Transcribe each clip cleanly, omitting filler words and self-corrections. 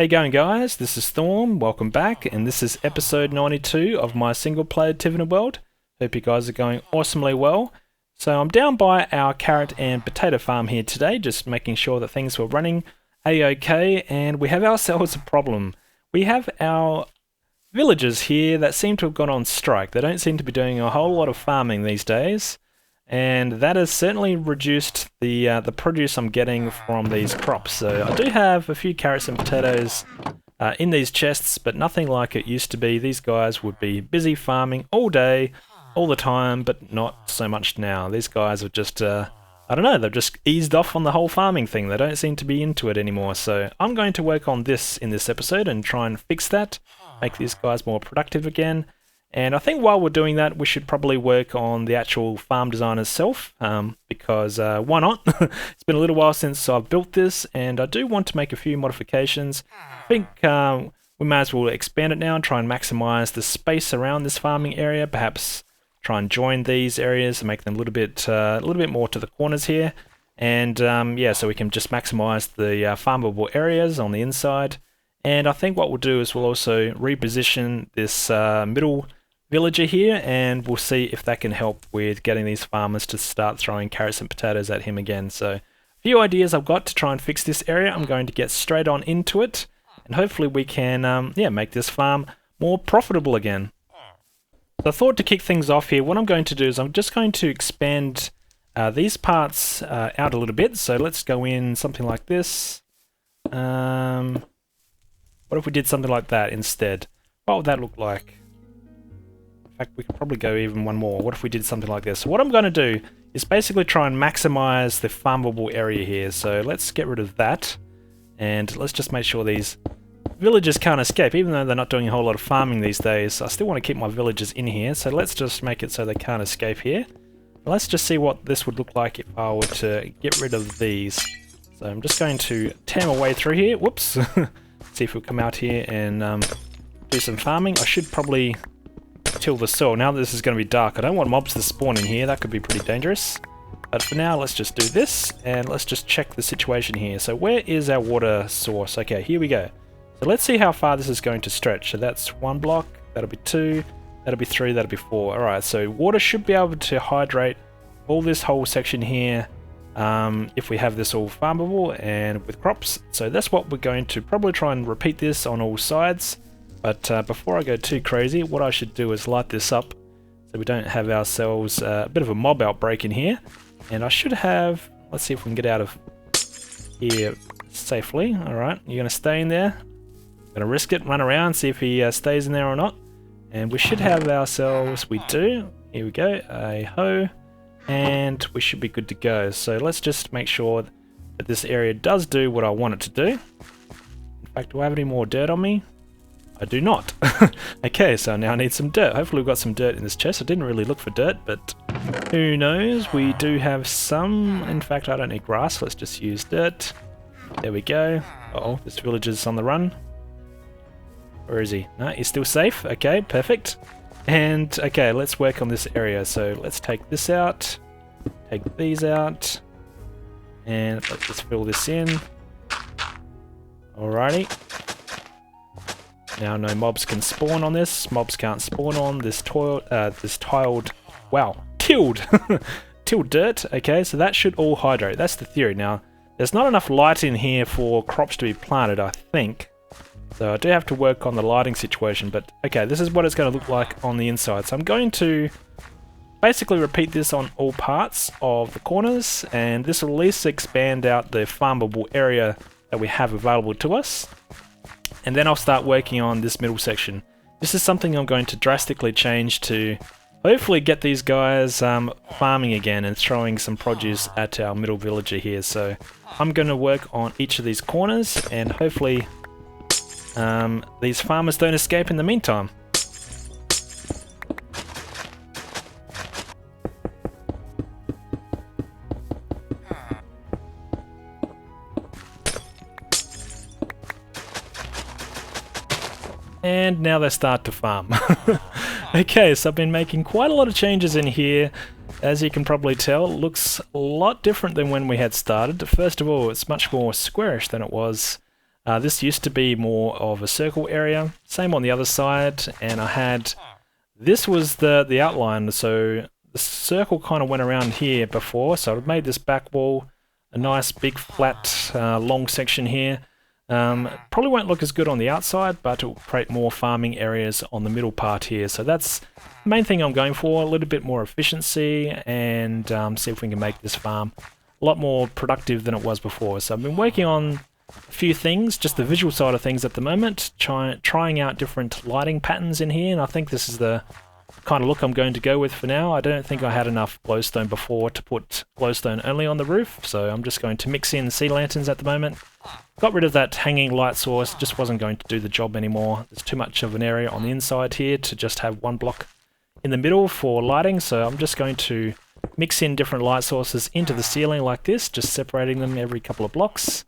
How you going, guys? This is Storm, welcome back, and this is episode 92 of my single player Tiveden world. Hope you guys are going awesomely well. So I'm down by our carrot and potato farm here today, just making sure that things were running a-okay, and we have ourselves a problem. We have our villagers here that seem to have gone on strike. They don't seem to be doing a whole lot of farming these days, and that has certainly reduced the produce I'm getting from these crops. So I do have a few carrots and potatoes in these chests, but nothing like it used to be. These guys would be busy farming all day, all the time, but not so much now. These guys are just, I don't know, they've just eased off on the whole farming thing. They don't seem to be into it anymore. So I'm going to work on this in this episode and try and fix that, make these guys more productive again. And I think while we're doing that, we should probably work on the actual farm design itself, because why not? It's been a little while since I've built this, and I do want to make a few modifications. I think we may as well expand it now and try and maximize the space around this farming area. Perhaps try and join these areas and make them a little bit more to the corners here. And yeah, so we can just maximize the farmable areas on the inside. And I think what we'll do is we'll also reposition this middle villager here, and we'll see if that can help with getting these farmers to start throwing carrots and potatoes at him again. So a few ideas I've got to try and fix this area. I'm going to get straight on into it, and hopefully we can yeah, make this farm more profitable again. So I thought to kick things off here, what I'm going to do is I'm just going to expand these parts out a little bit. So let's go in something like this. What if we did something like that instead? What would that look like? In fact, we could probably go even one more. What if we did something like this? So what I'm going to do is basically try and maximize the farmable area here. So let's get rid of that, and let's just make sure these villagers can't escape. Even though they're not doing a whole lot of farming these days, I still want to keep my villagers in here. So let's just make it so they can't escape here. Let's just see what this would look like if I were to get rid of these. So I'm just going to tear my way through here. Whoops. See if we'll come out here and do some farming. I should probably till the soil. Now that this is going to be dark, I don't want mobs to spawn in here. That could be pretty dangerous. But for now, let's just do this, and let's just check the situation here. So where is our water source? Okay, here we go. So let's see how far this is going to stretch. So that's 1 block, that'll be 2, that'll be 3, that'll be 4. Alright, so water should be able to hydrate all this whole section here if we have this all farmable and with crops. So that's what we're going to probably try and repeat this on all sides. But before I go too crazy, what I should do is light this up so we don't have ourselves a bit of a mob outbreak in here. And I should have, let's see if we can get out of here safely. Alright, you're going to stay in there. I'm going to risk it, run around, see if he stays in there or not. And we should have ourselves, we do, here we go, a hoe. And we should be good to go. So let's just make sure that this area does do what I want it to do. In fact, do I have any more dirt on me? I do not. Okay, so now I need some dirt. Hopefully we've got some dirt in this chest. I didn't really look for dirt, but who knows? We do have some. In fact, I don't need grass. Let's just use dirt. There we go. Uh-oh, this villager's on the run. Where is he? No, he's still safe. Okay, perfect. And, okay, let's work on this area. So let's take this out. Take these out. And let's just fill this in. Alrighty. Now no mobs can spawn on this. Mobs can't spawn on this tiled, wow, tilled dirt. Okay, so that should all hydrate. That's the theory. Now, there's not enough light in here for crops to be planted, I think. So I do have to work on the lighting situation, but okay, this is what it's going to look like on the inside. So I'm going to basically repeat this on all parts of the corners, and this will at least expand out the farmable area that we have available to us. And then I'll start working on this middle section. This is something I'm going to drastically change to hopefully get these guys farming again and throwing some produce at our middle villager here. So I'm going to work on each of these corners, and hopefully these farmers don't escape in the meantime. And now they start to farm. Okay, so I've been making quite a lot of changes in here. As you can probably tell, it looks a lot different than when we had started. First of all, it's much more squarish than it was This used to be more of a circle area, same on the other side, and I had, this was the outline, so the circle kind of went around here before, so I've made this back wall a nice big flat long section here. Probably won't look as good on the outside, but it will create more farming areas on the middle part here. So that's the main thing I'm going for, a little bit more efficiency, and see if we can make this farm a lot more productive than it was before. So I've been working on a few things, just the visual side of things at the moment, trying out different lighting patterns in here, and I think this is the kind of look I'm going to go with for now. I don't think I had enough glowstone before to put glowstone only on the roof, so I'm just going to mix in sea lanterns at the moment. Got rid of that hanging light source, just wasn't going to do the job anymore. There's too much of an area on the inside here to just have one block in the middle for lighting, so I'm just going to mix in different light sources into the ceiling like this, just separating them every couple of blocks.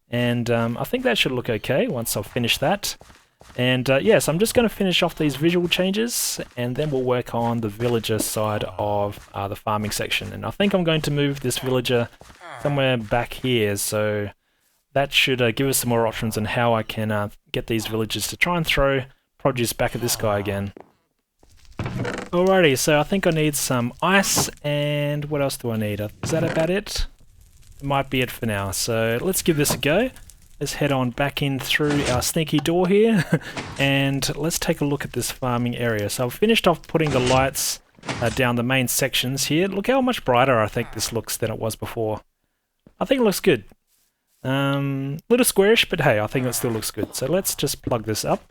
And I think that should look okay once I've finished that. And yes, I'm just going to finish off these visual changes, and then we'll work on the villager side of the farming section. And I think I'm going to move this villager somewhere back here, so that should give us some more options on how I can get these villagers to try and throw produce back at this guy again. Alrighty, so I think I need some ice, and what else do I need? Is that about it? It might be it for now, so let's give this a go. Let's head on back in through our sneaky door here, and let's take a look at this farming area. So I've finished off putting the lights down the main sections here. Look how much brighter I think this looks than it was before. I think it looks good. Little squarish, but hey, I think it still looks good. So let's just plug this up.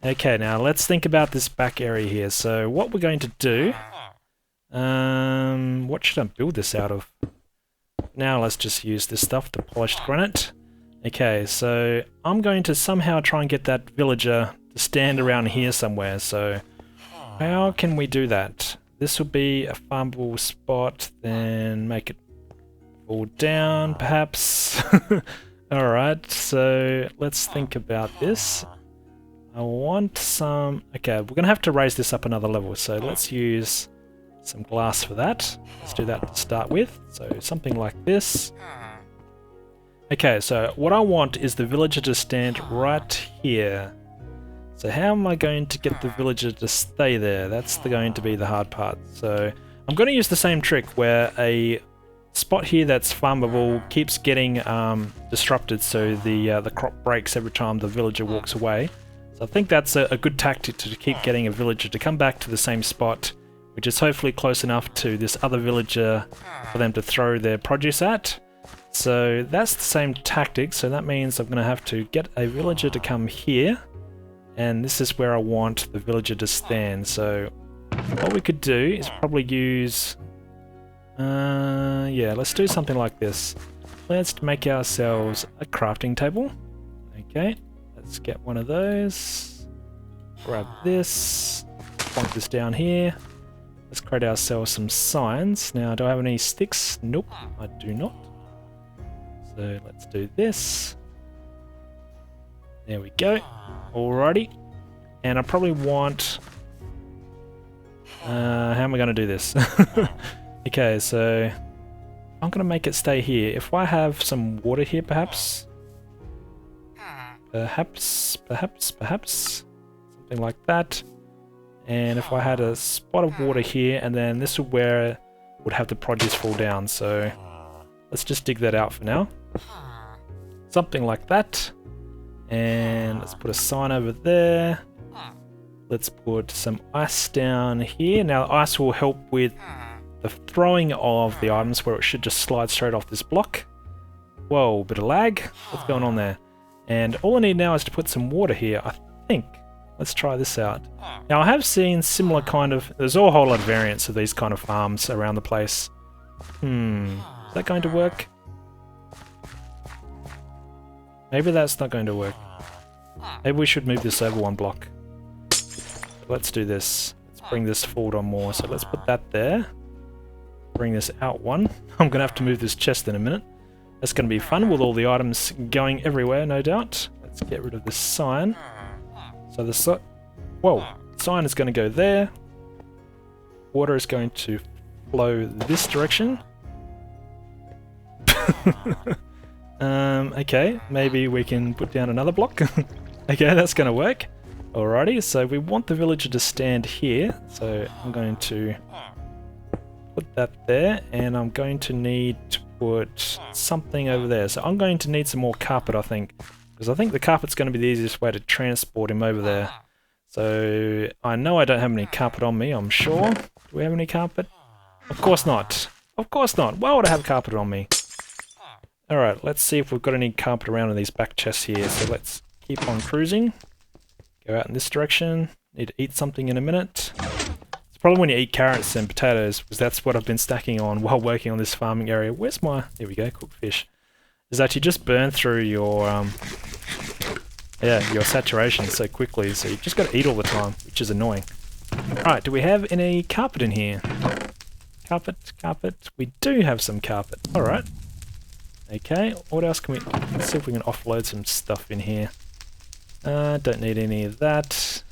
Okay, now let's think about this back area here. So what we're going to do, what should I build this out of? Now let's just use this stuff, the polished granite. Okay, so I'm going to somehow try and get that villager to stand around here somewhere. So how can we do that? This will be a farmable spot, then make it fall down, perhaps. Alright, so let's think about this. I want some... Okay, we're going to have to raise this up another level, so let's use some glass for that. Let's do that to start with. So something like this. Okay, so what I want is the villager to stand right here. So how am I going to get the villager to stay there? That's going to be the hard part. So I'm going to use the same trick where a spot here that's farmable keeps getting disrupted, so the crop breaks every time the villager walks away. So I think that's a good tactic to keep getting a villager to come back to the same spot, which is hopefully close enough to this other villager for them to throw their produce at. So that's the same tactic, so that means I'm going to have to get a villager to come here, and this is where I want the villager to stand. So what we could do is probably use... yeah, let's do something like this. Let's make ourselves a crafting table. Okay, let's get one of those. Grab this, plonk this down here. Let's create ourselves some signs. Now, do I have any sticks? Nope, I do not. So let's do this. There we go. Alrighty. And I probably want... how am I going to do this? Okay, so I'm going to make it stay here. If I have some water here, perhaps. Perhaps. Something like that. And if I had a spot of water here, and then this is where it would have the produce fall down. So let's just dig that out for now. Something like that. And let's put a sign over there. Let's put some ice down here. Now ice will help with the throwing of the items, where it should just slide straight off this block. Whoa, bit of lag. What's going on there? And all I need now is to put some water here, I think. Let's try this out. Now I have seen similar kind of... There's a whole lot of variants of these kind of farms around the place. Is that going to work? Maybe that's not going to work. Maybe we should move this over one block. Let's do this. Let's bring this forward on more. So let's put that there. Bring this out one. I'm going to have to move this chest in a minute. That's going to be fun with all the items going everywhere, no doubt. Let's get rid of this sign. So the sign is going to go there. Water is going to flow this direction. Okay, maybe we can put down another block. Okay, that's going to work. Alrighty, so we want the villager to stand here. So I'm going to put that there, and I'm going to need to put something over there. So I'm going to need some more carpet, I think, because I think the carpet's going to be the easiest way to transport him over there. So I know I don't have any carpet on me, I'm sure. Do we have any carpet? Of course not. Of course not. Why would I have carpet on me? Alright, let's see if we've got any carpet around in these back chests here. So let's keep on cruising. Go out in this direction. Need to eat something in a minute. It's probably when you eat carrots and potatoes, because that's what I've been stacking on while working on this farming area. Where's my... Here we go, cooked fish. Is that you just burn through your... your saturation so quickly, so you just got to eat all the time, which is annoying. Alright, do we have any carpet in here? Carpet. We do have some carpet. Alright. Okay, what else can we... Let's see if we can offload some stuff in here. Don't need any of that.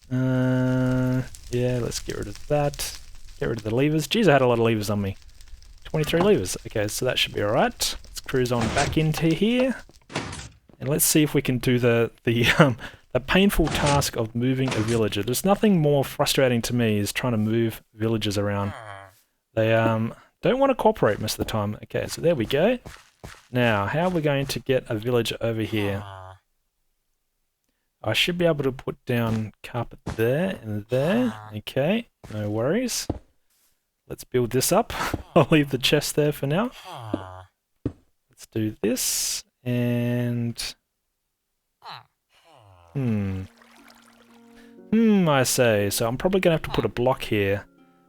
Yeah, let's get rid of that. Get rid of the levers. Jeez, I had a lot of levers on me. 23 levers. Okay, so that should be alright. Let's cruise on back into here. And let's see if we can do the painful task of moving a villager. There's nothing more frustrating to me is trying to move villagers around. They don't want to cooperate most of the time. Okay, so there we go. Now, how are we going to get a villager over here? I should be able to put down carpet there and there. Okay, no worries. Let's build this up. I'll leave the chest there for now. Let's do this. And... I say. So I'm probably going to have to put a block here.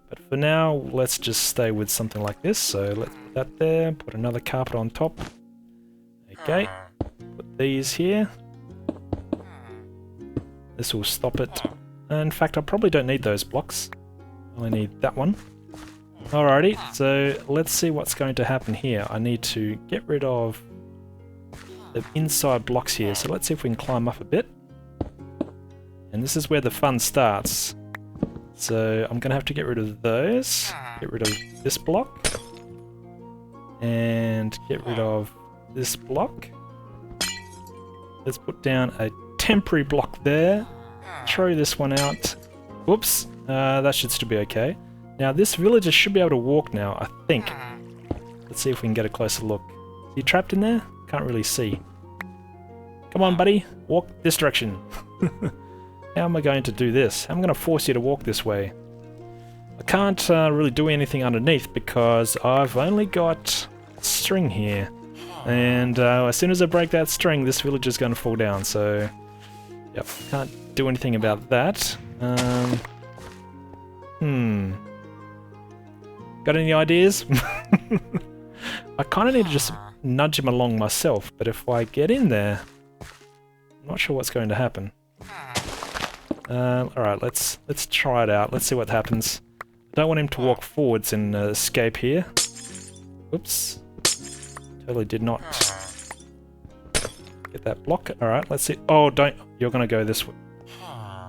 But for now, let's just stay with something like this. So let's put that there, put another carpet on top. Okay, put these here. This will stop it. In fact, I probably don't need those blocks. I only need that one. Alrighty, so let's see what's going to happen here. I need to get rid of the inside blocks here. So let's see if we can climb up a bit. And this is where the fun starts. So I'm going to have to get rid of those, get rid of this block, and get rid of this block. Let's put down a temporary block there, throw this one out. Whoops, that should still be okay. Now this villager should be able to walk now, I think. Let's see if we can get a closer look. Is he trapped in there? Can't really see. Come on, buddy, walk this direction. How am I going to do this? I'm going to force you to walk this way. I can't really do anything underneath because I've only got string here. And as soon as I break that string, this villager's going to fall down. So, yep, can't do anything about that. Got any ideas? I kind of need to just nudge him along myself, but if I get in there, I'm not sure what's going to happen. Alright, let's try it out. Let's see what happens. I don't want him to walk forwards and escape here. Oops. Totally did not get that block. Alright, let's see. Oh, don't. You're going to go this way.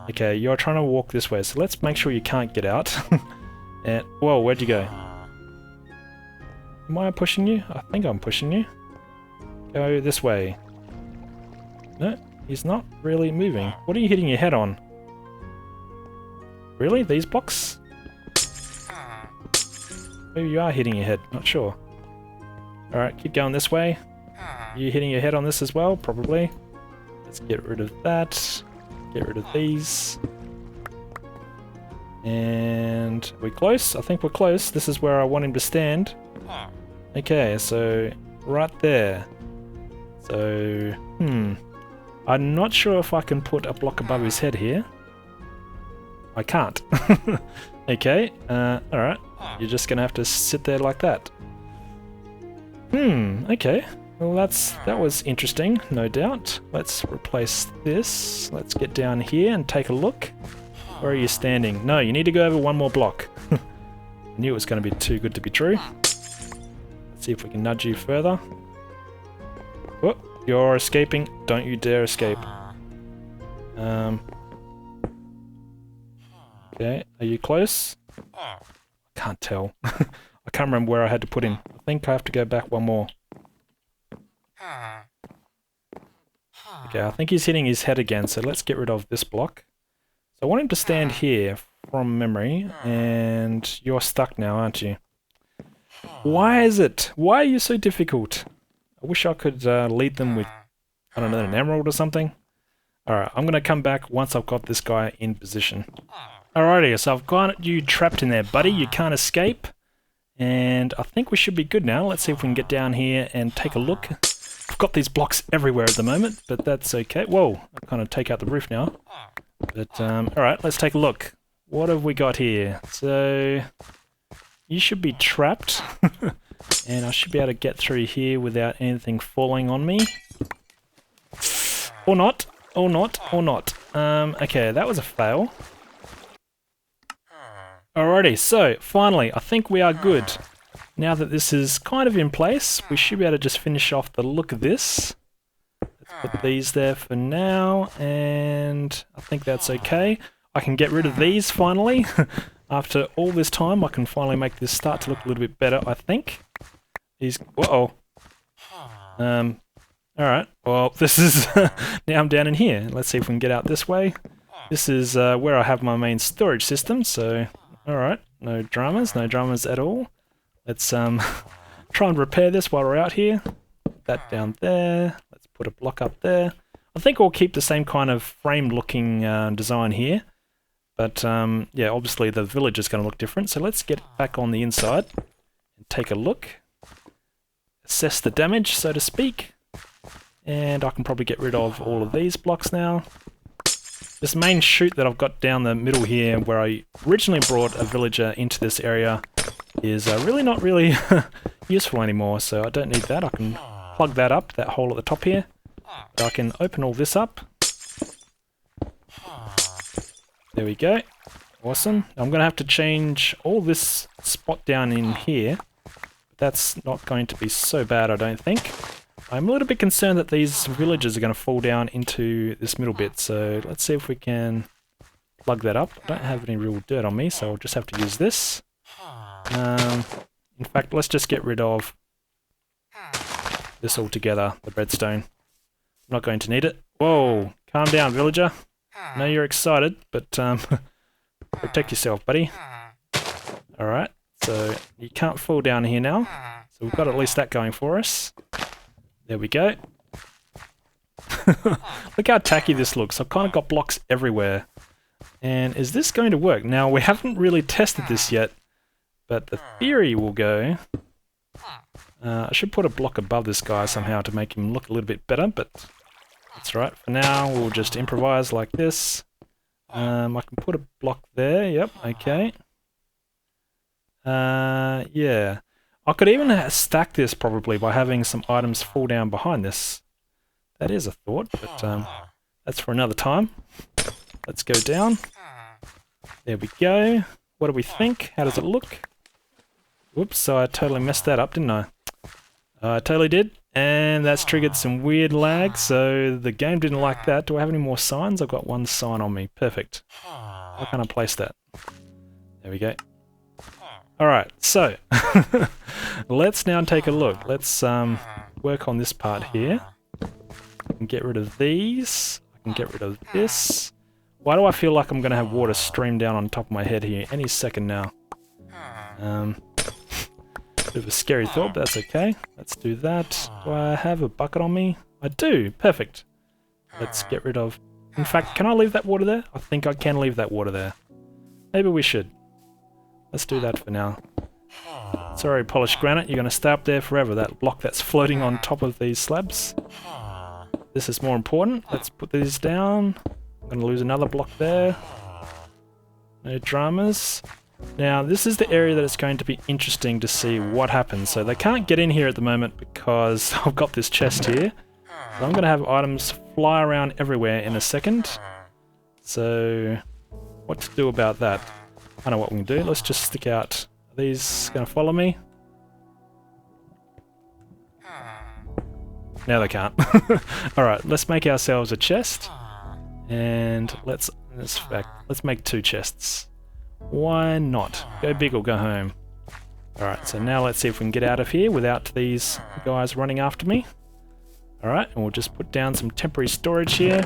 Okay, you're trying to walk this way, so let's make sure you can't get out. And, whoa, where'd you go? Am I pushing you? I think I'm pushing you. Go this way. No, he's not really moving. What are you hitting your head on? Really? These blocks? Maybe you are hitting your head, not sure. Alright, keep going this way. You hitting your head on this as well? Probably. Let's get rid of that. Get rid of these. And are we close? I think we're close. This is where I want him to stand. Okay, so right there. So, I'm not sure if I can put a block above his head here. I can't. Okay, alright. You're just gonna have to sit there like that. Okay. Well, that was interesting, no doubt. Let's replace this. Let's get down here and take a look. Where are you standing? No, you need to go over one more block. I knew it was going to be too good to be true. Let's see if we can nudge you further. Oh, you're escaping. Don't you dare escape. Okay, are you close? I can't tell. I can't remember where I had to put him. I think I have to go back one more. Okay, I think he's hitting his head again, so let's get rid of this block. So I want him to stand here from memory, and you're stuck now, aren't you? Why is it? Why are you so difficult? I wish I could lead them with, I don't know, an emerald or something. Alright, I'm going to come back once I've got this guy in position. Alrighty, so I've got you trapped in there, buddy. You can't escape. And I think we should be good now. Let's see if we can get down here and take a look. I've got these blocks everywhere at the moment, but that's okay. Whoa, I'll kind of take out the roof now. But, alright, let's take a look. What have we got here? So, you should be trapped. And I should be able to get through here without anything falling on me. Or not. Or not. Or not. Okay, that was a fail. Alrighty, so, finally, I think we are good. Now that this is kind of in place, we should be able to just finish off the look of this. Let's put these there for now, and I think that's okay. I can get rid of these finally. After all this time, I can finally make this start to look a little bit better, I think. These... Whoa! Alright, well, this is... now I'm down in here. Let's see if we can get out this way. This is where I have my main storage system, so... Alright, no dramas at all. Let's try and repair this while we're out here. Put that down there. Let's put a block up there. I think we'll keep the same kind of frame-looking design here. But, yeah, obviously the village is going to look different. So let's get back on the inside and take a look. Assess the damage, so to speak. And I can probably get rid of all of these blocks now. This main chute that I've got down the middle here, where I originally brought a villager into this area, is really not really useful anymore, so I don't need that. I can plug that up, that hole at the top here. I can open all this up. There we go. Awesome. I'm going to have to change all this spot down in here. That's not going to be so bad, I don't think. I'm a little bit concerned that these villagers are going to fall down into this middle bit, so let's see if we can plug that up. I don't have any real dirt on me, so I'll just have to use this. In fact, let's just get rid of this altogether, the redstone. I'm not going to need it. Whoa, calm down, villager. I know you're excited, but protect yourself, buddy. Alright, so you can't fall down here now. So we've got at least that going for us. There we go. Look how tacky this looks. I've kind of got blocks everywhere. And is this going to work? Now, we haven't really tested this yet, but the theory will go... I should put a block above this guy somehow to make him look a little bit better, but that's right. For now, we'll just improvise like this. I can put a block there. Yep, okay. Yeah. I could even stack this probably by having some items fall down behind this. That is a thought, but that's for another time. Let's go down. There we go. What do we think? How does it look? Whoops, so I totally messed that up, didn't I? I totally did, and that's triggered some weird lag, so the game didn't like that. Do I have any more signs? I've got one sign on me. Perfect. How can I place that? There we go. Alright, so let's now take a look. Let's work on this part here. I can get rid of these. I can get rid of this. Why do I feel like I'm going to have water stream down on top of my head here any second now? Bit of a scary thought, but that's okay. Let's do that. Do I have a bucket on me? I do. Perfect. Let's get rid of... In fact, can I leave that water there? I think I can leave that water there. Maybe we should. Let's do that for now. Sorry, polished granite, you're going to stay up there forever, that block that's floating on top of these slabs. This is more important. Let's put these down. I'm going to lose another block there. No dramas. Now, this is the area that it's going to be interesting to see what happens. So they can't get in here at the moment because I've got this chest here. So I'm going to have items fly around everywhere in a second. So, what to do about that? I know what we can do. Let's just stick out. Are these going to follow me? No, they can't. Alright, let's make ourselves a chest. And let's make 2 chests. Why not? Go big or go home. Alright, so now let's see if we can get out of here without these guys running after me. Alright, and we'll just put down some temporary storage here.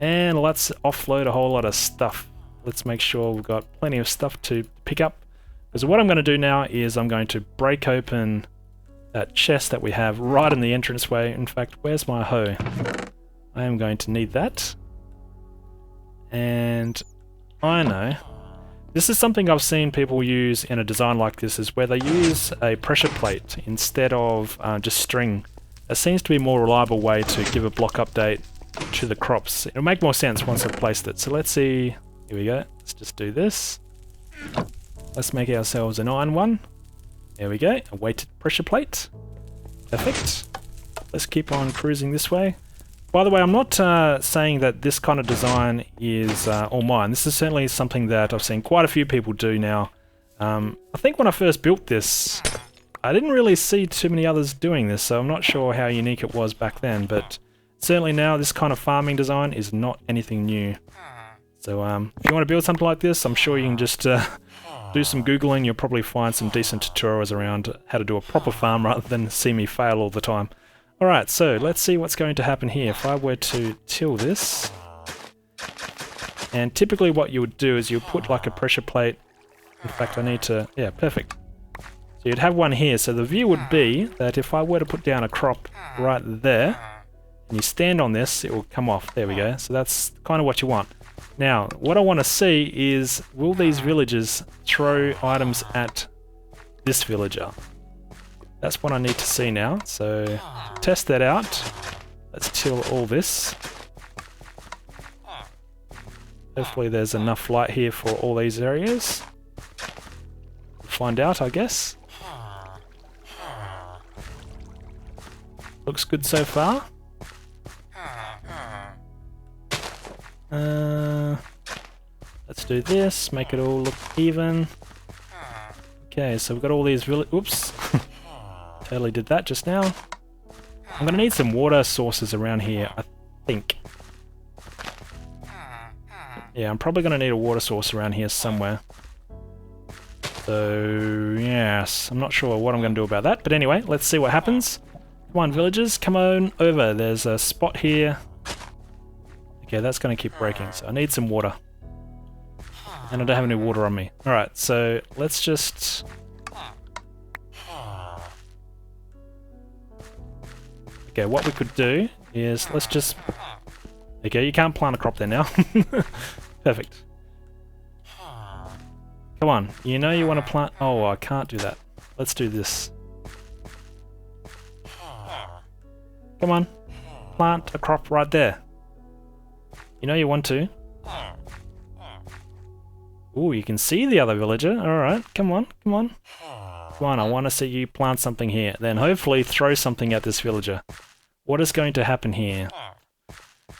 And let's offload a whole lot of stuff. Let's make sure we've got plenty of stuff to pick up. Because what I'm going to do now is I'm going to break open that chest that we have right in the entranceway. In fact, where's my hoe? I am going to need that. And I know. This is something I've seen people use in a design like this, is where they use a pressure plate instead of just string. It seems to be a more reliable way to give a block update to the crops. It'll make more sense once I've placed it. So let's see. Here we go. Let's just do this. Let's make ourselves an iron one. There we go. A weighted pressure plate. Perfect. Let's keep on cruising this way. By the way, I'm not saying that this kind of design is all mine. This is certainly something that I've seen quite a few people do now. I think when I first built this, I didn't really see too many others doing this, so I'm not sure how unique it was back then, but certainly now this kind of farming design is not anything new. So if you want to build something like this, I'm sure you can just do some Googling. You'll probably find some decent tutorials around how to do a proper farm rather than see me fail all the time. Alright, so let's see what's going to happen here. If I were to till this, and typically what you would do is you put like a pressure plate. In fact, I need to, yeah, perfect. So you'd have one here, so the view would be that if I were to put down a crop right there, and you stand on this, it will come off. There we go. So that's kind of what you want. Now, what I want to see is, will these villagers throw items at this villager? That's what I need to see now. So, to test that out, let's till all this. Hopefully there's enough light here for all these areas. We'll find out, I guess. Looks good so far. Let's do this, make it all look even. Okay, so we've got all these oops. Totally did that just now. I'm gonna need some water sources around here, I think. Yeah, I'm probably gonna need a water source around here somewhere. So, yes, I'm not sure what I'm gonna do about that, but anyway, let's see what happens. Come on, villagers, come on over. There's a spot here. Okay, that's going to keep breaking, so I need some water. And I don't have any water on me. Alright, so let's just... Okay, what we could do is, let's just... Okay, you can't plant a crop there now. Perfect. Come on, you know you want to plant... Oh, I can't do that. Let's do this. Come on, plant a crop right there. You know you want to. Ooh, you can see the other villager. Alright, come on, come on. Come on, I want to see you plant something here. Then hopefully throw something at this villager. What is going to happen here?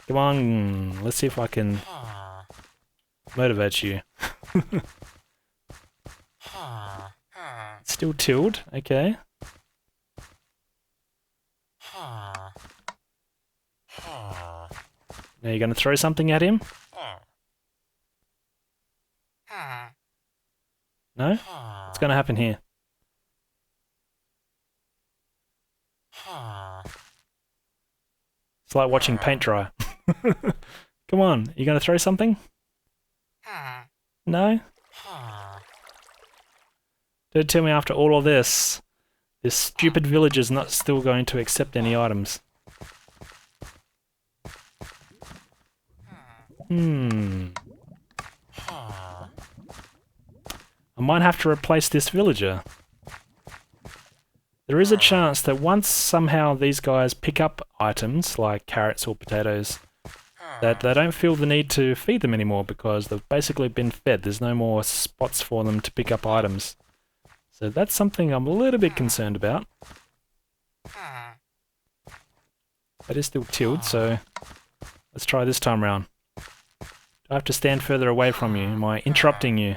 Come on, let's see if I can motivate you. Still tilled, okay. Now you're going to throw something at him? No? What's going to happen here? It's like watching paint dry. Come on, you going to throw something? No? Don't tell me after all of this, this stupid villager's not still going to accept any items. I might have to replace this villager. There is a chance that once somehow these guys pick up items like carrots or potatoes, that they don't feel the need to feed them anymore because they've basically been fed. There's no more spots for them to pick up items. So that's something I'm a little bit concerned about. It is still tilled, so let's try this time round. Do I have to stand further away from you? Am I interrupting you?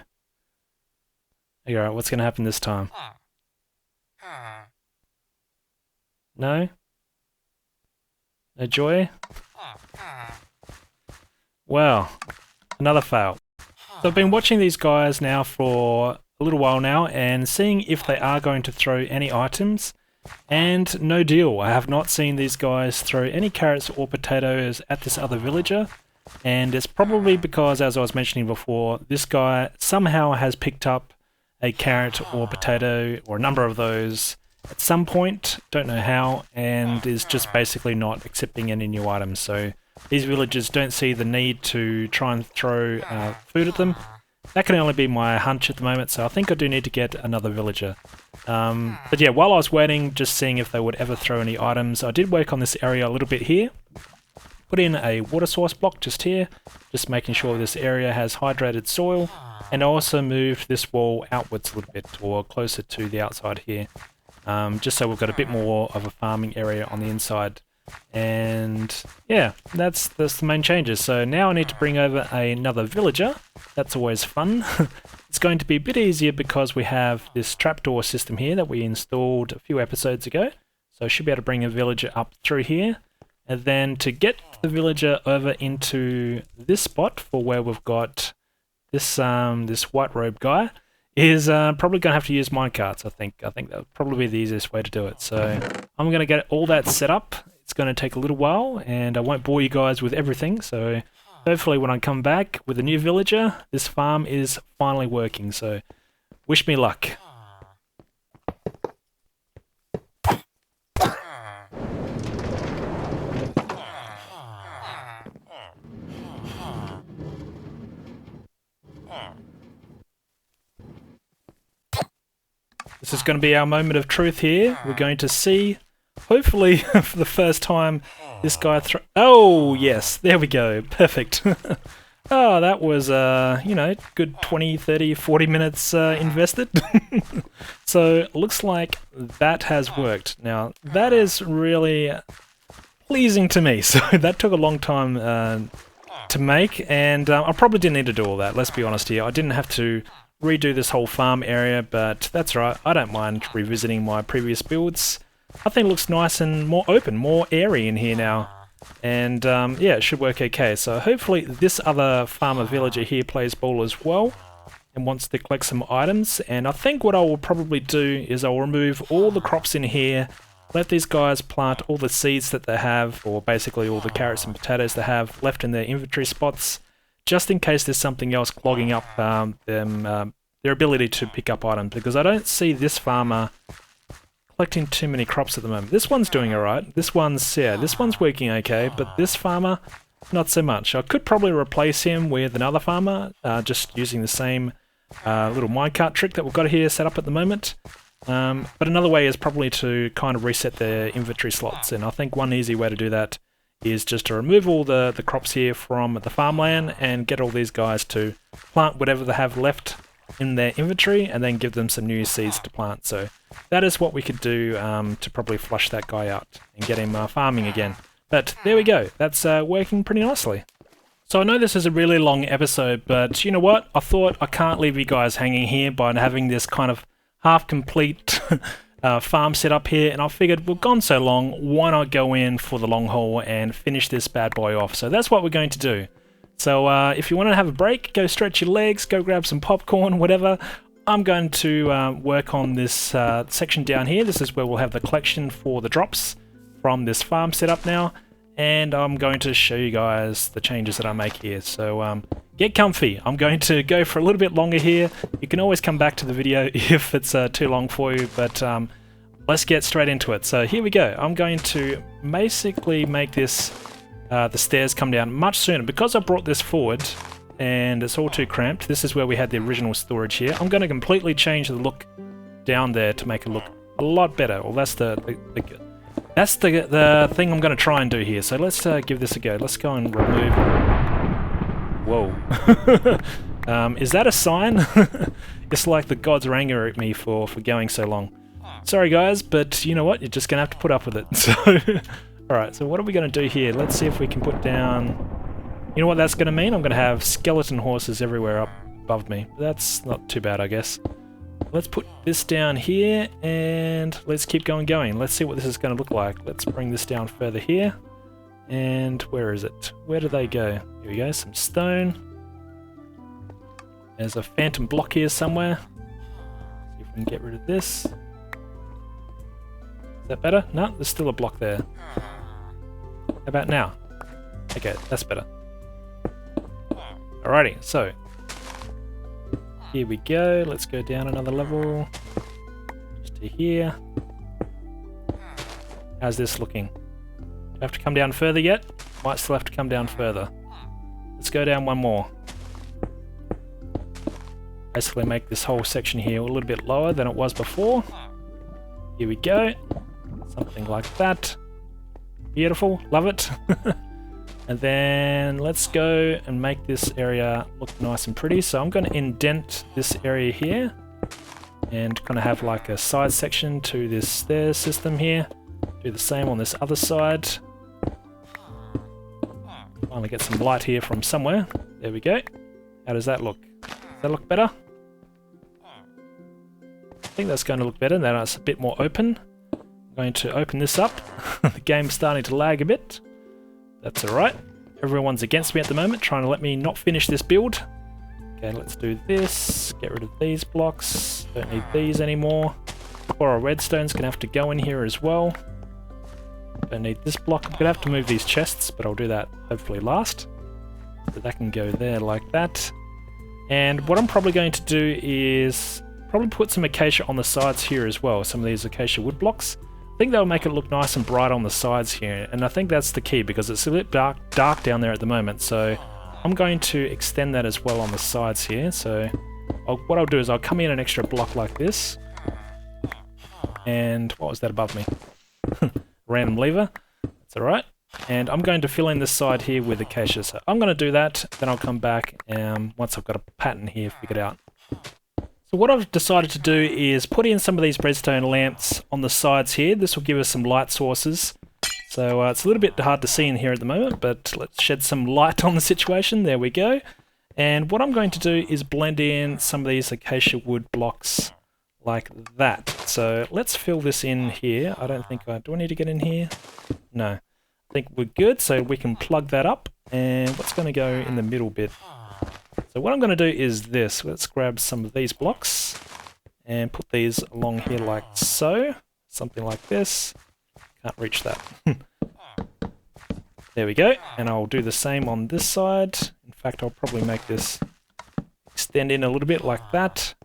Alright, what's going to happen this time? No? No joy? Well, another fail. So I've been watching these guys now for a little while now and seeing if they are going to throw any items. And no deal, I have not seen these guys throw any carrots or potatoes at this other villager. And it's probably because, as I was mentioning before, this guy somehow has picked up a carrot or potato or a number of those at some point, don't know how, and is just basically not accepting any new items. So these villagers don't see the need to try and throw food at them. That can only be my hunch at the moment, so I think I do need to get another villager. But yeah, while I was waiting, just seeing if they would ever throw any items, I did work on this area a little bit here. Put in a water source block just here, just making sure this area has hydrated soil, and also moved this wall outwards a little bit, or closer to the outside here, just so we've got a bit more of a farming area on the inside. And yeah, that's the main changes. So now I need to bring over another villager. That's always fun. It's going to be a bit easier because we have this trapdoor system here that we installed a few episodes ago. So I should be able to bring a villager up through here. And then to get the villager over into this spot for where we've got this this white robe guy is probably going to have to use minecarts, I think. I think that would probably be the easiest way to do it. So I'm going to get all that set up. It's going to take a little while, and I won't bore you guys with everything. So hopefully when I come back with a new villager, this farm is finally working. So wish me luck. This is going to be our moment of truth here. We're going to see, hopefully for the first time, this guy oh, yes, there we go. Perfect. Oh, that was, you know, good 20, 30, 40 minutes invested. So, looks like that has worked. Now, that is really pleasing to me. So, that took a long time to make, and I probably didn't need to do all that, let's be honest here. I didn't have to redo this whole farm area, but that's right, I don't mind revisiting my previous builds. I think it looks nice and more open, more airy in here now. And yeah, it should work okay. So hopefully this other farmer villager here plays ball as well and wants to collect some items. And I think what I will probably do is I'll remove all the crops in here, let these guys plant all the seeds that they have, or basically all the carrots and potatoes they have left in their inventory spots, just in case there's something else clogging up their ability to pick up items, because I don't see this farmer collecting too many crops at the moment. This one's doing alright, this one's working okay, but this farmer, not so much. I could probably replace him with another farmer, just using the same little minecart trick that we've got here set up at the moment. But another way is probably to kind of reset their inventory slots, and I think one easy way to do that is just to remove all the crops here from the farmland and get all these guys to plant whatever they have left in their inventory, and then give them some new seeds to plant. So that is what we could do to probably flush that guy out and get him farming again. But there we go, that's working pretty nicely. So I know this is a really long episode, but you know what? I thought I can't leave you guys hanging here by having this kind of half-complete farm set up here, and I figured we've gone so long, why not go in for the long haul and finish this bad boy off? So that's what we're going to do. So if you want to have a break, go stretch your legs, go grab some popcorn, whatever. I'm going to work on this section down here. This is where we'll have the collection for the drops from this farm setup now, and I'm going to show you guys the changes that I make here. So get comfy. I'm going to go for a little bit longer here. You can always come back to the video if it's too long for you, but let's get straight into it. So here we go. I'm going to basically make this the stairs come down much sooner. Because I brought this forward and it's all too cramped, this is where we had the original storage here. I'm going to completely change the look down there to make it look a lot better. Well, that's the thing I'm going to try and do here. So let's give this a go. Let's go and remove... Whoa. Is that a sign? It's like the gods are angry at me for going so long. Sorry guys, but you know what? You're just going to have to put up with it. So, alright, so what are we going to do here? Let's see if we can put down... You know what that's going to mean? I'm going to have skeleton horses everywhere up above me. That's not too bad, I guess. Let's put this down here, and let's keep going. Let's see what this is going to look like. Let's bring this down further here. And where is it? Where do they go? Here we go, some stone. There's a phantom block here somewhere. See if we can get rid of this. Is that better? No, there's still a block there. How about now? Okay, that's better. Alrighty, so here we go. Let's go down another level. Just to here. How's this looking? Do I have to come down further yet? Might still have to come down further. Let's go down one more. Basically make this whole section here a little bit lower than it was before. Here we go. Something like that. Beautiful, love it. And then let's go and make this area look nice and pretty. So I'm going to indent this area here and kind of have like a side section to this stair system here. Do the same on this other side. Finally get some light here from somewhere. There we go. How does that look? Does that look better? I think that's going to look better. Now it's a bit more open. I'm going to open this up. The game's starting to lag a bit. That's alright. Everyone's against me at the moment, trying to let me not finish this build. Okay, let's do this. Get rid of these blocks. Don't need these anymore. Coral redstone's going to have to go in here as well. Don't need this block. I'm going to have to move these chests, but I'll do that hopefully last. So that can go there like that. And what I'm probably going to do is probably put some acacia on the sides here as well. Some of these acacia wood blocks. I think that'll make it look nice and bright on the sides here. And I think that's the key because it's a bit dark down there at the moment. So I'm going to extend that as well on the sides here. So what I'll do is I'll come in an extra block like this. And what was that above me? Random lever. That's alright. And I'm going to fill in this side here with acacia. So I'm going to do that, then I'll come back once I've got a pattern here figured out. So what I've decided to do is put in some of these redstone lamps on the sides here. This will give us some light sources. So it's a little bit hard to see in here at the moment, but let's shed some light on the situation. There we go. And what I'm going to do is blend in some of these acacia wood blocks like that. So let's fill this in here. I don't think do I need to get in here? No. I think we're good, so we can plug that up. And what's going to go in the middle bit? So what I'm going to do is this. Let's grab some of these blocks and put these along here like so. Something like this. Can't reach that. There we go. And I'll do the same on this side. In fact, I'll probably make this extend in a little bit like that.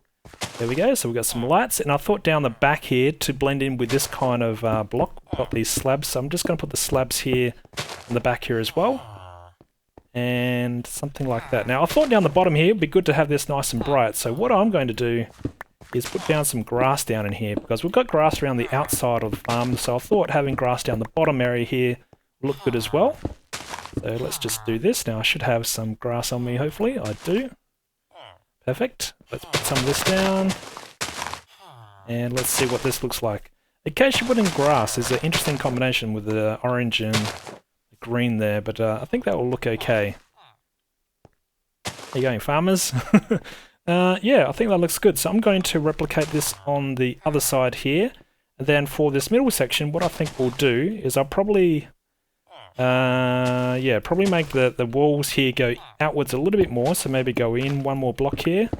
There we go, so we've got some lights, and I thought down the back here to blend in with this kind of block, we've got these slabs, so I'm just going to put the slabs here on the back here as well, and something like that. Now I thought down the bottom here, it'd be good to have this nice and bright, so what I'm going to do is put down some grass down in here, because we've got grass around the outside of the farm, so I thought having grass down the bottom area here would look good as well. So let's just do this. Now I should have some grass on me, hopefully. I do. Perfect. Let's put some of this down. And let's see what this looks like. Acacia wood and grass is an interesting combination with the orange and the green there, but I think that will look okay. How you going, farmers? Yeah, I think that looks good. So I'm going to replicate this on the other side here. And then for this middle section, what I think we'll do is I'll probably probably make the walls here go outwards a little bit more, so maybe go in one more block here.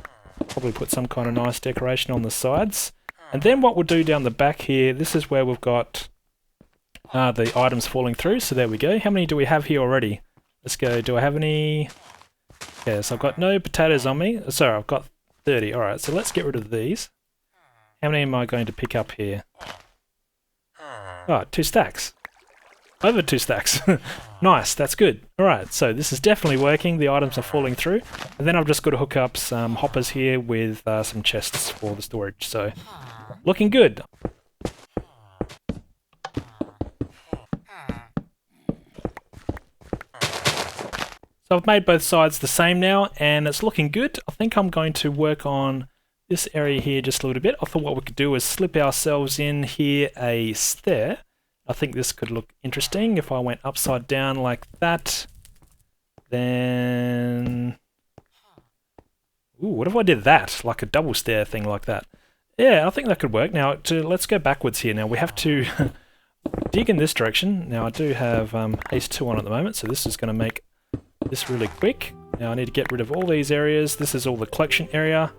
Probably put some kind of nice decoration on the sides. And then what we'll do down the back here, this is where we've got the items falling through, so there we go. How many do we have here already? Let's go, do I have any? Yeah, so I've got no potatoes on me. Sorry, I've got 30. Alright, so let's get rid of these. How many am I going to pick up here? Oh, 2 stacks. Over 2 stacks. Nice, that's good. Alright, so this is definitely working. The items are falling through. And then I've just got to hook up some hoppers here with some chests for the storage. So, looking good. So I've made both sides the same now, and it's looking good. I think I'm going to work on this area here just a little bit. I thought what we could do is slip ourselves in here a stair. I think this could look interesting if I went upside down like that. Then... Ooh, what if I did that? Like a double stair thing like that. Yeah, I think that could work. Now, let's go backwards here. Now, we have to dig in this direction. Now, I do have haste 2 on at the moment, so this is going to make this really quick. Now, I need to get rid of all these areas. This is all the collection area.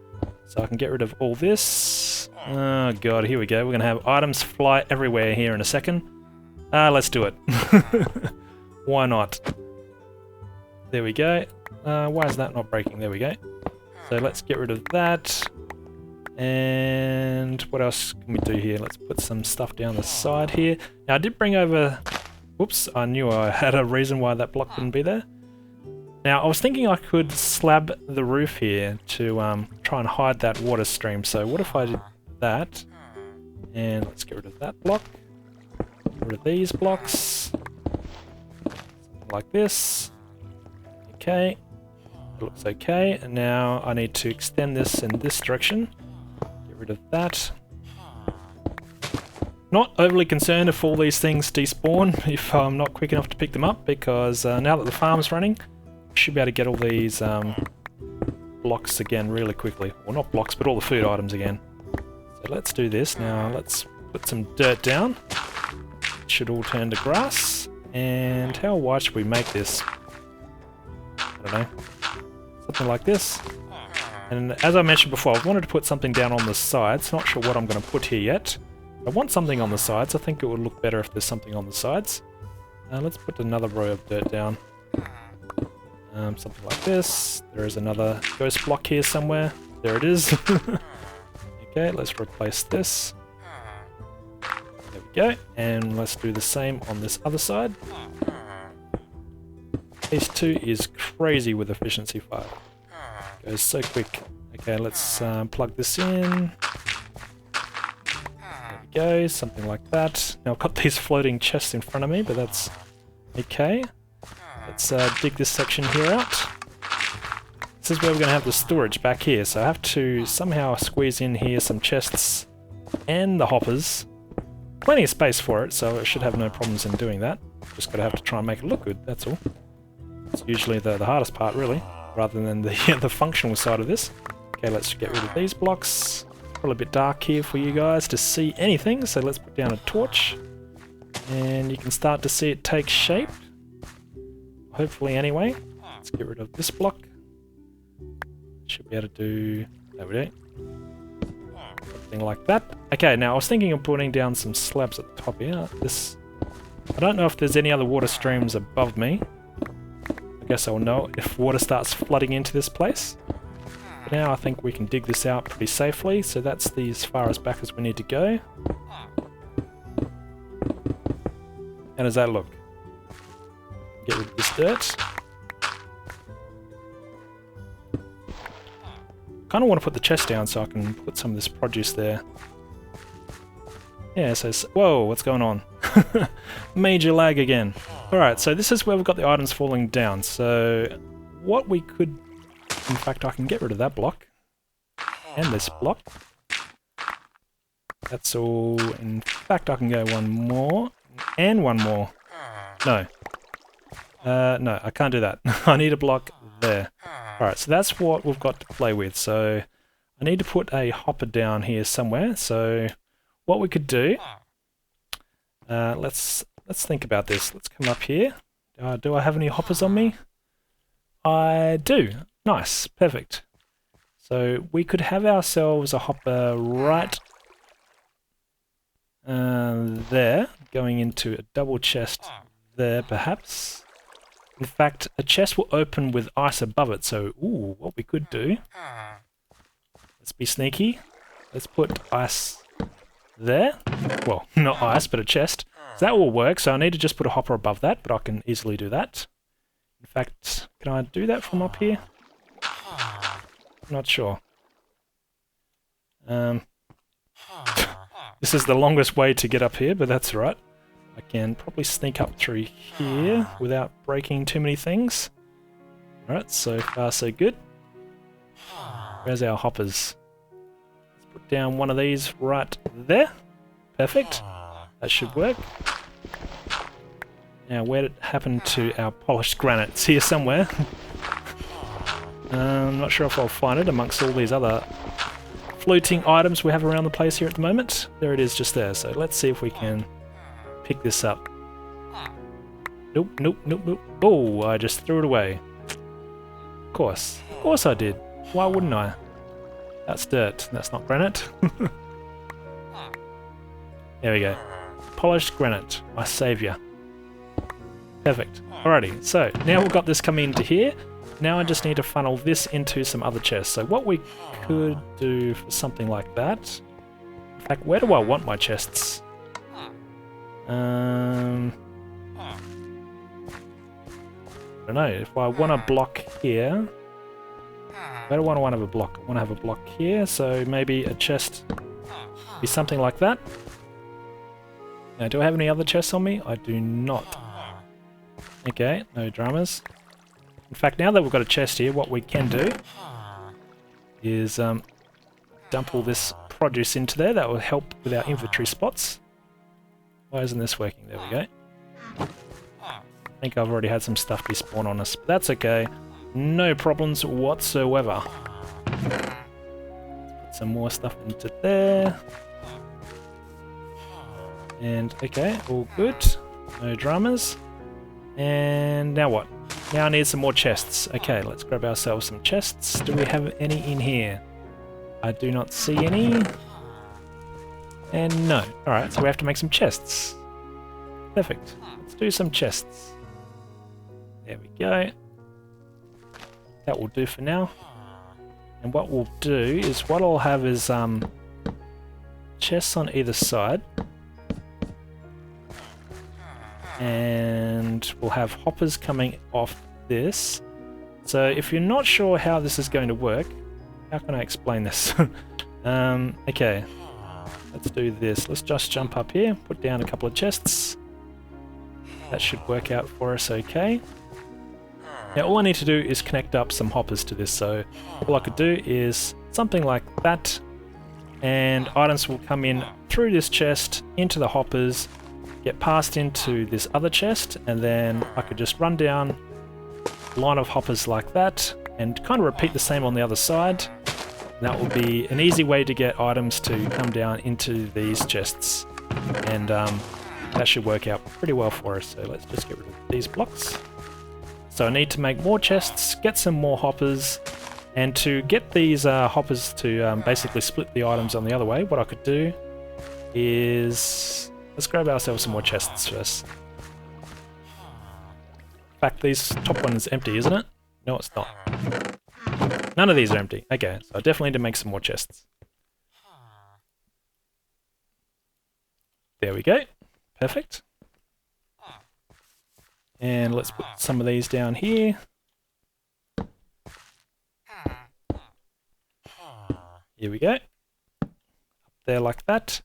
So I can get rid of all this. items. Oh god, here we go. We're going to have items fly everywhere here in a second. Let's do it. Why not? There we go. Why is that not breaking? There we go. So let's get rid of that. And what else can we do here? Let's put some stuff down the side here. Now I did bring over... Whoops, I knew I had a reason why that block couldn't be there. Now I was thinking I could slab the roof here to try and hide that water stream. So what if I did that? And let's get rid of that block. Get rid of these blocks. Something like this. Okay. It looks okay. And now I need to extend this in this direction. Get rid of that. Not overly concerned if all these things despawn if I'm not quick enough to pick them up, because now that the farm's running, I should be able to get all these blocks again really quickly. Well, not blocks, but all the food items again. So let's do this. Now let's put some dirt down. It should all turn to grass. And how wide should we make this? I don't know. Something like this. And as I mentioned before, I wanted to put something down on the sides. Not sure what I'm going to put here yet. I want something on the sides. I think it would look better if there's something on the sides. Let's put another row of dirt down. Something like this. There is another ghost block here somewhere. There it is. Okay, let's replace this. There we go. And let's do the same on this other side. Phase 2 is crazy with efficiency 5. Goes so quick. Okay, let's plug this in. Go, something like that. Now I've got these floating chests in front of me, but that's okay. Let's dig this section here out. This is where we're going to have the storage back here, so I have to somehow squeeze in here some chests and the hoppers. Plenty of space for it, so I should have no problems in doing that. Just got to have to try and make it look good, that's all. It's usually the hardest part, really, rather than the, the functional side of this. Okay, let's get rid of these blocks. Probably a bit dark here for you guys to see anything, so let's put down a torch and you can start to see it take shape, hopefully. Anyway, let's get rid of this block. Should be able to do, there we go, something like that. Okay, now I was thinking of putting down some slabs at the top here. I don't know if there's any other water streams above me. I guess I'll know if water starts flooding into this place. Now I think we can dig this out pretty safely, so that's as far as back as we need to go. How does that look? Get rid of this dirt. Kind of want to put the chest down so I can put some of this produce there. Yeah, so whoa, what's going on? Major lag again. Alright, so this is where we've got the items falling down. So what we could... In fact, I can get rid of that block. And this block. That's all. In fact, I can go one more. And one more. No. No, I can't do that. I need a block there. Alright, so that's what we've got to play with. So I need to put a hopper down here somewhere. So what we could do... let's think about this. Let's come up here. Do I have any hoppers on me? I do. Nice, perfect. So we could have ourselves a hopper right there, going into a double chest there perhaps. In fact, a chest will open with ice above it, so ooh, what we could do, let's be sneaky, let's put ice there. Well, not ice, but a chest. So that will work, so I need to just put a hopper above that, but I can easily do that. In fact, can I do that from up here? Not sure. This is the longest way to get up here, but that's right. I can probably sneak up through here without breaking too many things. Alright, so far so good. Where's our hoppers? Let's put down one of these right there. Perfect. That should work. Now, where did it happen to our polished granite? It's here somewhere. I'm not sure if I'll find it amongst all these other floating items we have around the place here at the moment. There it is just there, so let's see if we can pick this up. Nope, nope, nope, nope. Oh, I just threw it away. Of course I did. Why wouldn't I? That's dirt, that's not granite. There we go. Polished granite, my saviour. Perfect. Alrighty, so now we've got this coming into here. Now I just need to funnel this into some other chests. So what we could do for something like that... In fact, where do I want my chests? I don't know, if I want a block here... Where do I want to have a block? I want to have a block here, so maybe a chest be something like that. Now, do I have any other chests on me? I do not. Okay, no dramas. In fact, now that we've got a chest here, what we can do is dump all this produce into there. That will help with our inventory spots. Why isn't this working? There we go. I think I've already had some stuff despawn on us, but that's okay. No problems whatsoever. Let's put some more stuff into there. And okay, all good. No dramas. And now what? Now I need some more chests. Okay, let's grab ourselves some chests. Do we have any in here? I do not see any. And no. Alright, so we have to make some chests. Perfect. Let's do some chests. There we go. That will do for now. And what we'll do is, what I'll have is chests on either side. And we'll have hoppers coming off this. So if you're not sure how this is going to work, how can I explain this? Okay, let's do this. Let's just jump up here, put down a couple of chests. That should work out for us okay. Now all I need to do is connect up some hoppers to this, so all I could do is something like that, and items will come in through this chest, into the hoppers, get passed into this other chest, and then I could just run down a line of hoppers like that, and kind of repeat the same on the other side. And that will be an easy way to get items to come down into these chests, and that should work out pretty well for us. So let's just get rid of these blocks. So I need to make more chests, get some more hoppers, and to get these hoppers to basically split the items on the other way, what I could do is... Let's grab ourselves some more chests first. In fact, this top one is empty, isn't it? No, it's not. None of these are empty. Okay, so I definitely need to make some more chests. There we go. Perfect. And let's put some of these down here. Here we go. Up there like that.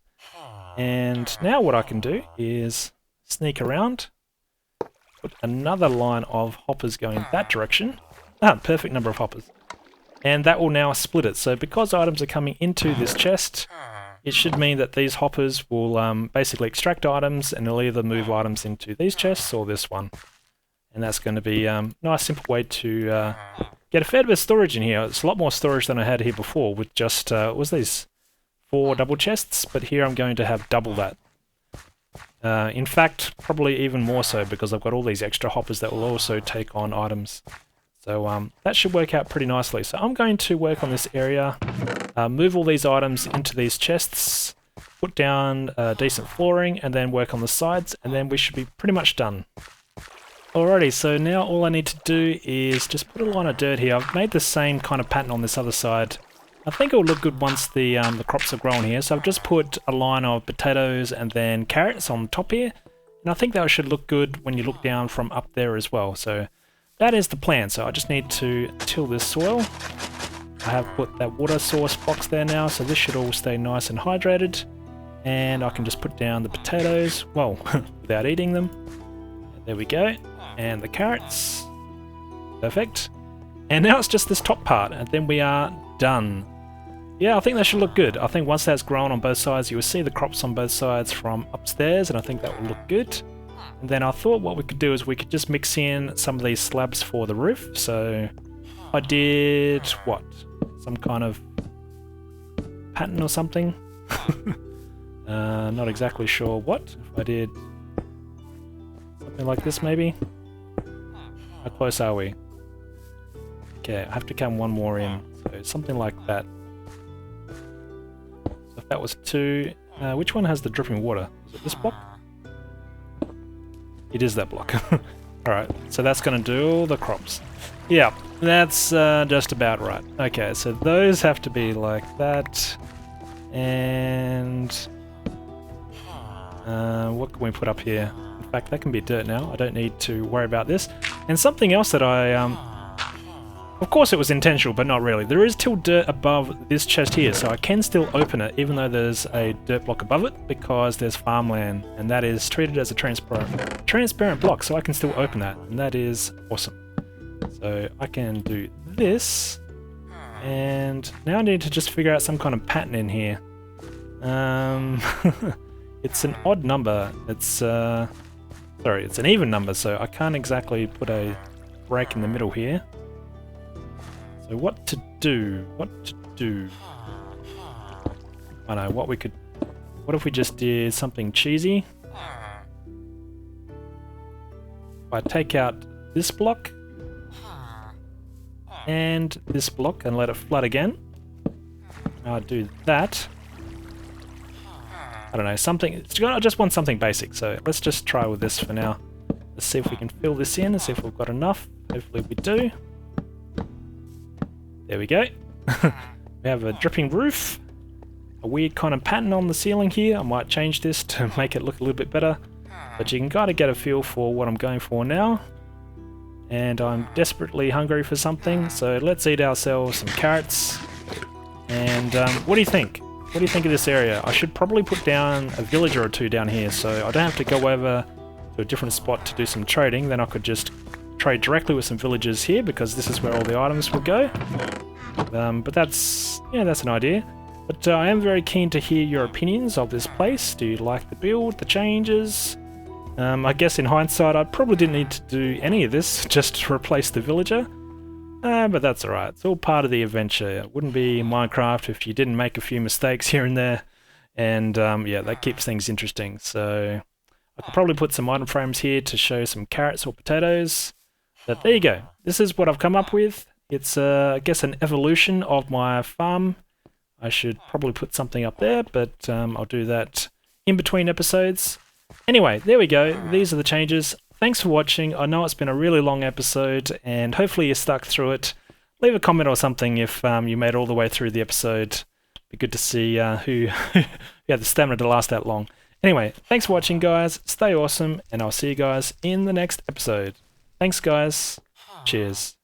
And now what I can do is sneak around, put another line of hoppers going that direction. Perfect number of hoppers. And that will now split it. So because items are coming into this chest, it should mean that these hoppers will basically extract items, and they'll either move items into these chests or this one. And that's going to be a nice simple way to get a fair bit of storage in here. It's a lot more storage than I had here before with just, was these 4 double chests, but here I'm going to have double that. In fact, probably even more so, because I've got all these extra hoppers that will also take on items. So that should work out pretty nicely. So I'm going to work on this area, move all these items into these chests, put down decent flooring, and then work on the sides, and then we should be pretty much done. Alrighty, so now all I need to do is just put a line of dirt here. I've made the same kind of pattern on this other side. I think it'll look good once the crops are grown here. So I've just put a line of potatoes and then carrots on top here. And I think that should look good when you look down from up there as well. So that is the plan. So I just need to till this soil. I have put that water source box there now, so this should all stay nice and hydrated. And I can just put down the potatoes, well, without eating them. There we go. And the carrots. Perfect. And now it's just this top part, and then we are done. Yeah, I think that should look good. I think once that's grown on both sides, you will see the crops on both sides from upstairs, and I think that will look good. And then I thought what we could do is we could just mix in some of these slabs for the roof. So I did, what? Some kind of pattern or something? Not exactly sure what. If I did something like this maybe? How close are we? Okay, I have to come one more in. So something like that. So if that was 2, Which one has the dripping water? Is it this block? It is that block. Alright, so that's going to do all the crops. Yeah, that's just about right. Okay, so those have to be like that. And what can we put up here? In fact, that can be dirt now. I don't need to worry about this. And something else that I... of course it was intentional, but not really. There is still dirt above this chest here, so I can still open it, even though there's a dirt block above it, because there's farmland, and that is treated as a transparent block, so I can still open that, and that is awesome. So I can do this, and now I need to just figure out some kind of pattern in here. It's an odd number. It's sorry, it's an even number, so I can't exactly put a break in the middle here. So what to do? I know what we could... What if we just did something cheesy? If I take out this block and this block and let it flood again. I'll do that. I don't know, something... I just want something basic, so let's just try with this for now. Let's see if we can fill this in and see if we've got enough. Hopefully we do. There we go. We have a dripping roof. A weird kind of pattern on the ceiling here. I might change this to make it look a little bit better. But you can kind of get a feel for what I'm going for now. And I'm desperately hungry for something, so let's eat ourselves some carrots. And what do you think? What do you think of this area? I should probably put down a villager or two down here, so I don't have to go over to a different spot to do some trading. Then I could just trade directly with some villagers here, because this is where all the items will go. But that's, yeah, that's an idea. But I am very keen to hear your opinions of this place. Do you like the build, the changes? I guess in hindsight I probably didn't need to do any of this just to replace the villager. But that's alright, it's all part of the adventure. It wouldn't be Minecraft if you didn't make a few mistakes here and there. And yeah, that keeps things interesting. So I could probably put some item frames here to show some carrots or potatoes. But there you go. This is what I've come up with. It's, I guess, an evolution of my farm. I should probably put something up there, but I'll do that in between episodes. Anyway, there we go. These are the changes. Thanks for watching. I know it's been a really long episode, and hopefully you stuck through it. Leave a comment or something if you made it all the way through the episode. It'd be good to see who had the stamina to last that long. Anyway, thanks for watching, guys. Stay awesome, and I'll see you guys in the next episode. Thanks, guys. Cheers.